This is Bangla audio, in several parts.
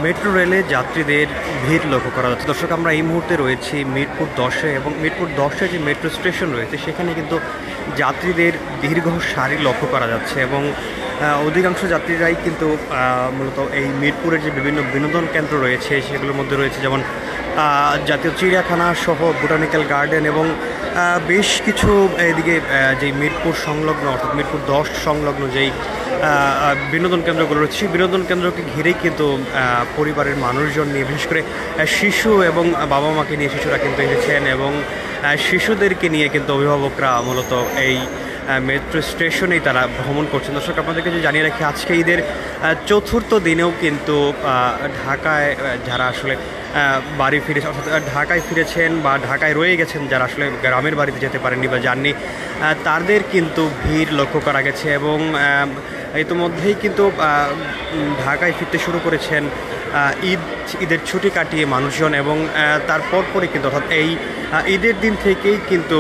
মেট্রো রেলে যাত্রীদের ভিড় লক্ষ্য করা যাচ্ছে। দর্শক, আমরা এই মুহূর্তে রয়েছি মিরপুর 10-এ এবং মিরপুর 10-এ যে মেট্রো স্টেশন রয়েছে সেখানে কিন্তু যাত্রীদের দীর্ঘ সারি লক্ষ্য করা যাচ্ছে এবং অধিকাংশ যাত্রীরাই কিন্তু মূলত এই মিরপুরের যে বিভিন্ন বিনোদন কেন্দ্র রয়েছে সেগুলোর মধ্যে রয়েছে যেমন জাতীয় চিড়িয়াখানা সহ বোটানিক্যাল গার্ডেন এবং বেশ কিছু এদিকে যেই মিরপুর সংলগ্ন অর্থাৎ মিরপুর 10 সংলগ্ন যেই বিনোদন কেন্দ্রগুলো রয়েছে সেই বিনোদন কেন্দ্রকে ঘিরেই কিন্তু পরিবারের মানুষজন নিয়ে বিশেষ করে শিশু এবং বাবা মাকে নিয়ে শিশুরা কিন্তু এসেছেন এবং শিশুদেরকে নিয়ে কিন্তু অভিভাবকরা মূলত এই মেট্রো স্টেশনেই তারা ভ্রমণ করছেন। দর্শক, আপনাদেরকে যে জানিয়ে রাখি, আজকে ঈদের চতুর্থ দিনেও কিন্তু ঢাকায় যারা আসলে বাড়ি ফিরেছে অর্থাৎ ঢাকায় ফিরেছেন বা ঢাকায় রয়ে গেছেন, যারা আসলে গ্রামের বাড়িতে যেতে পারেননি বা যাননি, তাদের কিন্তু ভিড় লক্ষ্য করা গেছে এবং ইতিমধ্যেই কিন্তু ঢাকায় ফিরতে শুরু করেছেন ঈদের ছুটি কাটিয়ে মানুষজন এবং তারপরই কিন্তু অর্থাৎ এই ঈদের দিন থেকেই কিন্তু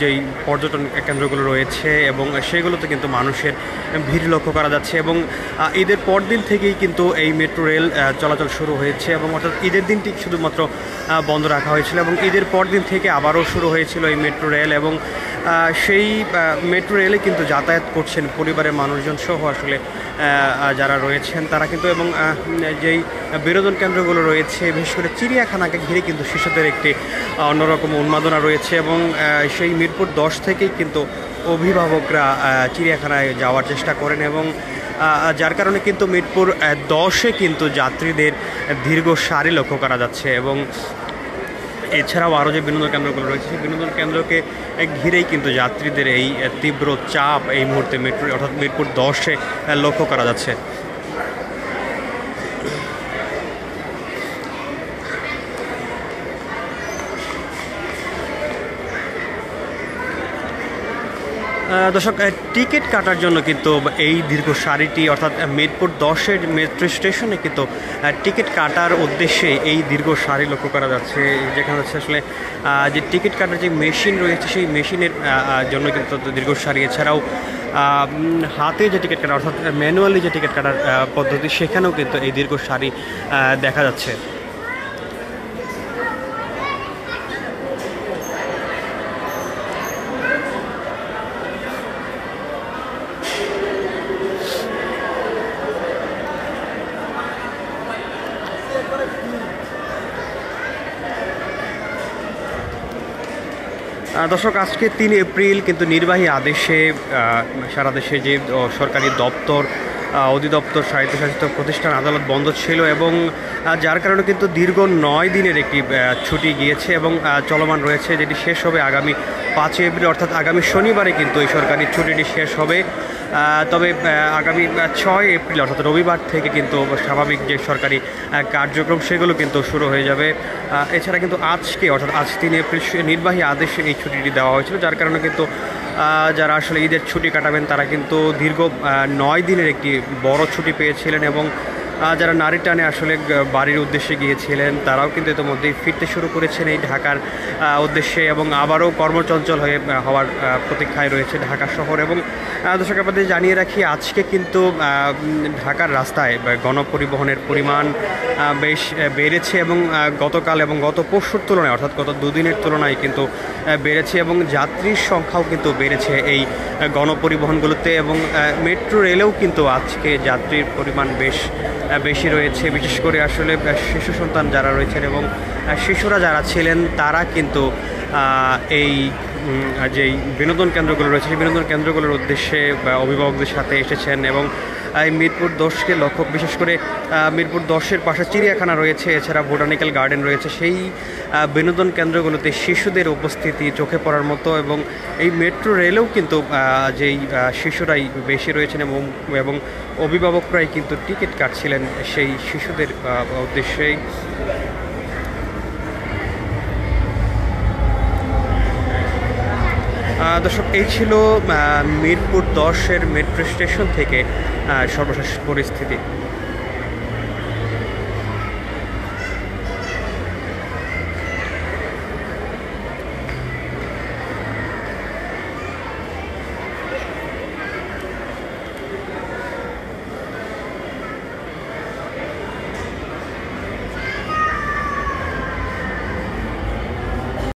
যেই পর্যটন কেন্দ্রগুলো রয়েছে এবং সেগুলোতে কিন্তু মানুষের ভিড় লক্ষ্য করা যাচ্ছে এবং ঈদের পর দিন থেকেই কিন্তু এই মেট্রো রেল চলাচল শুরু হয়েছে এবং অর্থাৎ ঈদের দিনটি শুধুমাত্র বন্ধ রাখা হয়েছিল এবং ঈদের পর দিন থেকে আবারও শুরু হয়েছিল এই মেট্রো রেল এবং সেই মেট্রো রেলে কিন্তু যাতায়াত করছেন পরিবারের মানুষজন সহ আসলে যারা রয়েছেন তারা কিন্তু এবং যেই বিনোদন কেন্দ্রগুলো রয়েছে বিশেষ করে চিড়িয়াখানাকে ঘিরে কিন্তু শিশুদের একটি অন্যরকম উন্মাদনা রয়েছে এবং সেই মিরপুর 10 থেকেই কিন্তু অভিভাবকরা চিড়িয়াখানায় যাওয়ার চেষ্টা করেন এবং যার কারণে কিন্তু মিরপুর 10-এ কিন্তু যাত্রীদের দীর্ঘ সারি লক্ষ্য করা যাচ্ছে এবং এছাড়াও আরও যে বিনোদন কেন্দ্রগুলো রয়েছে সেই বিনোদন কেন্দ্রকে ঘিরেই কিন্তু যাত্রীদের এই তীব্র চাপ এই মুহূর্তে মেট্রো অর্থাৎ মিরপুর 10-এ লক্ষ্য করা যাচ্ছে। দর্শক, টিকিট কাটার জন্য কিন্তু এই দীর্ঘ সারিটি অর্থাৎ মিরপুর 10-এর মেট্রো স্টেশনে কিন্তু টিকিট কাটার উদ্দেশ্যে এই দীর্ঘ সারি লক্ষ্য করা যাচ্ছে, যেখানে হচ্ছে আসলে যে টিকিট কাটার যে মেশিন রয়েছে সেই মেশিনের জন্য কিন্তু দীর্ঘ সারি। এছাড়াও হাতে যে টিকিট কাটা অর্থাৎ ম্যানুয়ালি যে টিকিট কাটার পদ্ধতি সেখানেও কিন্তু এই দীর্ঘ সারি দেখা যাচ্ছে। দর্শক, আজকে 3 এপ্রিল কিন্তু নির্বাহী আদেশে সারা দেশে যে সরকারি দপ্তর অধিদপ্তর স্বায়ত্তশাসিত প্রতিষ্ঠান আদালত বন্ধ ছিল এবং যার কারণে কিন্তু দীর্ঘ 9 দিনের একটি ছুটি গিয়েছে এবং চলমান রয়েছে, যেটি শেষ হবে আগামী 5 এপ্রিল অর্থাৎ আগামী শনিবারে কিন্তু এই সরকারি ছুটিটি শেষ হবে। তবে আগামী 6 এপ্রিল অর্থাৎ রবিবার থেকে কিন্তু স্বাভাবিক যে সরকারি কার্যক্রম সেগুলো কিন্তু শুরু হয়ে যাবে। এছাড়া কিন্তু আজকে অর্থাৎ আজ 3 এপ্রিল নির্বাহী আদেশে এই ছুটিটি দেওয়া হয়েছিল, যার কারণে কিন্তু যারা আসলে ঈদের ছুটি কাটাবেন তারা কিন্তু দীর্ঘ 9 দিনের একটি বড় ছুটি পেয়েছিলেন এবং যারা নারী টানে আসলে বাড়ির উদ্দেশ্যে গিয়েছিলেন তারাও কিন্তু ইতিমধ্যেই ফিরতে শুরু করেছেন এই ঢাকার উদ্দেশ্যে এবং আবারও কর্মচঞ্চল হওয়ার প্রতীক্ষায় রয়েছে ঢাকা শহর। এবং দর্শক, আপনাদের জানিয়ে রাখি, আজকে কিন্তু ঢাকার রাস্তায় গণপরিবহনের পরিমাণ বেশ বেড়েছে এবং গতকাল এবং গত পরশুর তুলনায় অর্থাৎ গত 2 দিনের তুলনায় কিন্তু বেড়েছে এবং যাত্রীর সংখ্যাও কিন্তু বেড়েছে এই গণপরিবহনগুলোতে এবং মেট্রো রেলেও কিন্তু আজকে যাত্রীর পরিমাণ বেশ বেশি রয়েছে। বিশেষ করে আসলে শিশু সন্তান যারা রয়েছেন এবং শিশুরা যারা ছিলেন তারা কিন্তু এই যেই বিনোদন কেন্দ্রগুলো রয়েছে সেই বিনোদন কেন্দ্রগুলোর উদ্দেশ্যে অভিভাবকদের সাথে এসেছেন এবং এই মিরপুর 10-কে লক্ষ্য বিশেষ করে মিরপুর 10-এর পাশে চিড়িয়াখানা রয়েছে, এছাড়া বোটানিক্যাল গার্ডেন রয়েছে, সেই বিনোদন কেন্দ্রগুলোতে শিশুদের উপস্থিতি চোখে পড়ার মতো এবং এই মেট্রো রেলেও কিন্তু যেই শিশুরাই বেশি রয়েছেন এবং অভিভাবকরাই কিন্তু টিকিট কাটছিলেন সেই শিশুদের উদ্দেশ্যেই। দর্শক, এই ছিল মিরপুর 10-এর মেট্রো স্টেশন থেকে সর্বশেষ পরিস্থিতি।